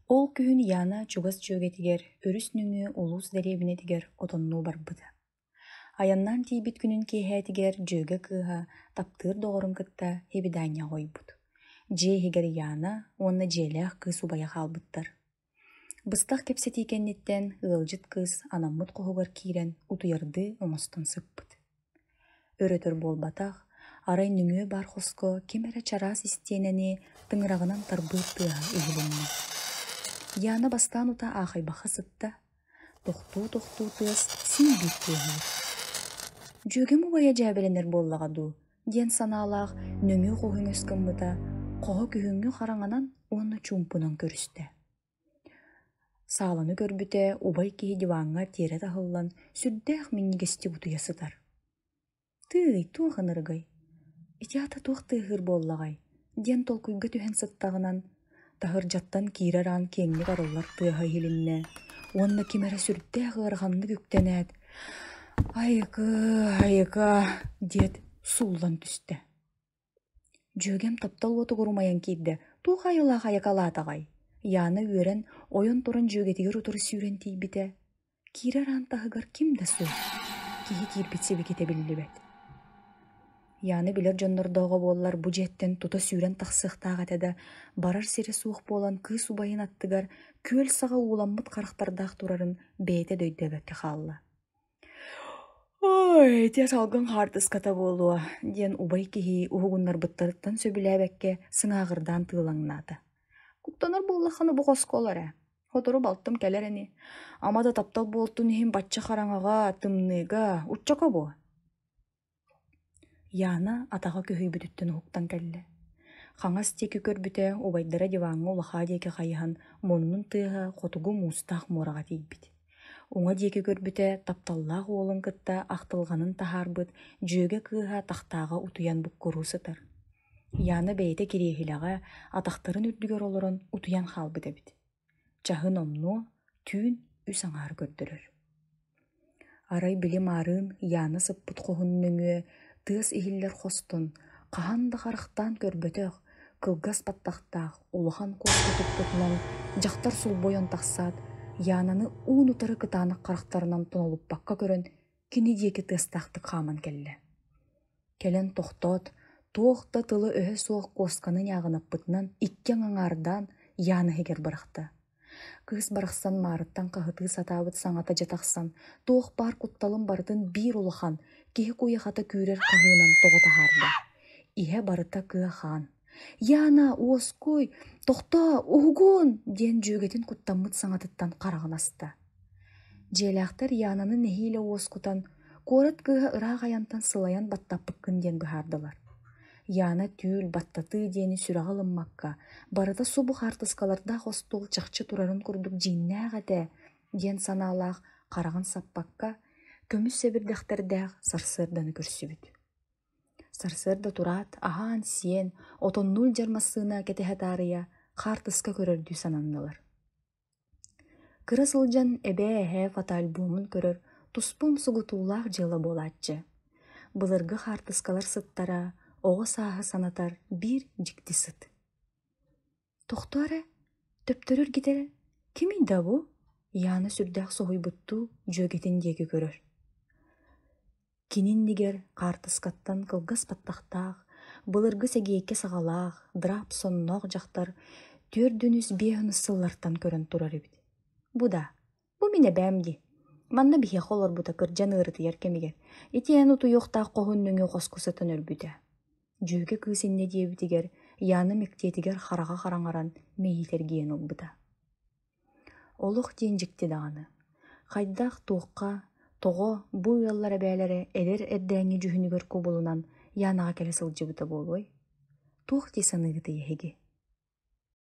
Ол күн яна чугас чөгетигер, өрүс нүңү улус деребинетигер отонну барбыта. Аяннан тийбит күнүн кейхэтигер жөге кыыха таптыр доғорун кытта хебиданя ойбут. Же хигер яна, онна желях кыз убая халбыттар. Быстах кепсетикенниттен ылжыт кыз анаммыт кохугар кирен утуярды оңостон сыппыт. Өрөтөр болбатах, арай нүңү бар хоско кемере чарас истенени тыңырагынан тарбыт тыаха игиленне. Яна бастан ута ахай баха сытта, тохтуу тыас син бит тыахыр. Жөгем убая жабеленер боллагаду, ден санаалаах нүңү кохуң өскөммыта, кохо күхүңү хараңанан онны чумпунан көрүстө. Сааланы көрбүтэ убай киһи дивааңа тиэре тахыллан сүрдээх миннигести бутуясытар. Тый, туохын ыргай. Итиата туох тыахыр боллагай. Ден толкуйга түһэн сыттагынан тахыр жаттан киираран кеңник арыллар тыаха хилинне. Онна кимере сүрдээх ырганны күктенэт. Айыка, дед суулан түстэ. Жөгем таптал оту гурумаян киидде. Туох айылаах аякалаатагай. Яны үөрен ойон туран жөгетигер утуру сүүрен тийбите. Киираран тахыгар кимде суу? Киһи киирбитсеби кете биллибет. Яны билер дьоннордоого боллар бу жеттен тута сүүрен тахсыхтаагатеда барар сире суох болан кыыс убайын аттыгар күөл саға ууламмыт карахтардаах турарын бээте дөйдөбөкке хаалла. Ой, тия салгын хартыската болуа, диэн убай киһи уһугуннар быттарыттан сөбүлээбекке сыңаагырдаан тыылаңнаата. Куттанар боллаханы бу хосколаре. Хотору балтым келерени. Амада таптал болтун ихин батча хараңага, тымныга, уччака бу. Яна атаға көһүйбүтүттен уһуктан келле. Хаңас теки көрбүтэ убайдара дивааңа улаха диэки хайыхан монунун тыаха хотугу муустаах муорага тийбит. Уңа диэки көрбүтэ тапталлаах уолун кытта ахтылганын тахаарбыт жөге кыыха тахтаага утуян буккуруусытар. Яна бэйте кириэхилэҕэ атахтарын үрдүгөр олорон утуян хаалбыт эбит. Чаһын омну түүн үс аҥаар көрдөрөр. Арай билим арын яна сыппыт хохун нүҥүө тыас ихиллер хостон хаһан да харахтаан көрбөтөөх кылгас баттахтаах улахан куостутуппутунан дьахтар сулбойон тахсаат янаны уун утары кытаанак харахтарынан тонолуппакка көрөн кини диэки тыастаахтык хааман келле. Келен тохтоот туохта тылы өһө суох куосканын яагынаппытынан иккен аҥаардаан яна хигер барахта. Кыыс барахсан маарыттан каһытыы сатаабыт саҥата жатахсан туох баар кутталын бартын биир улахан киһи куйахата күүрэр каһыынан тоҕотаһаарда. Иһэ барыта кыахаан. Яна, уоскуй, тохто, уһугун! Диэн жөөгетин куттаммыт саҥатыттан хараҕын аста. Дьиэлээхтэр Янанын нэһиилэ уоскутан куорат кыыһа ыраах аянтан сылайан баттаппыккын диэн быһаардылар. Яна түүл баттатыы диэни сүрэҕэ ылыммакка, барыта субу хартыскалардаах остуол чахчы турарын курдук дьииннээх этэ диэн санаалаах хараҕын саппакка көмүс сэбирдэхтэрдээх сарсыарданы көрсүбүт. Сарсыарда тураат аһаан сиэн отоннуул жармассыына кетэһэ таарыйа хартыска көрөрдүү сананнылар. Кыра сылдьан эбээ-эһээ фотоальбомун көрөр туспум сугутуулаах дьыала буолааччы. Былыргы хартыскалар сыттара оҕо сааһы санатар биир дьикти сыт. Тохтуаре, төптөрөр гитере, кими да бу? Яна сүрдээх соһуйбуттуу дьүөгетин диэки көрөр. Кининнигер хартыскаттан кылгас баттахтаах, былыргы сэгиекке саҕалаах, драп сонноох дьахтар түөрдүнүс биэһын сыллартан көрөн турар эбит. Буда, бу мине бээмди. Манна биһиэх олорбута кырдьан ыарытыйар кемигер. Итиэн утуйуохтаах кохун нүҥү хоску-сытын өрбүтэ. Дьүүгэ кыысинне диэбитигер, Яна мектиэтигер хараҕа хараҥаран мейитер гиэн олбута. Олох диэн дьикти даҕаны. Хайдаах туохха, тоҕо бу ыаллар эбээлэри эдер эрдээҥҥи дьүһүнүгөр кубулунан Янаҕа кэлэ сылдьыбыта буолуой. Туох дии саныыгыта иһиги.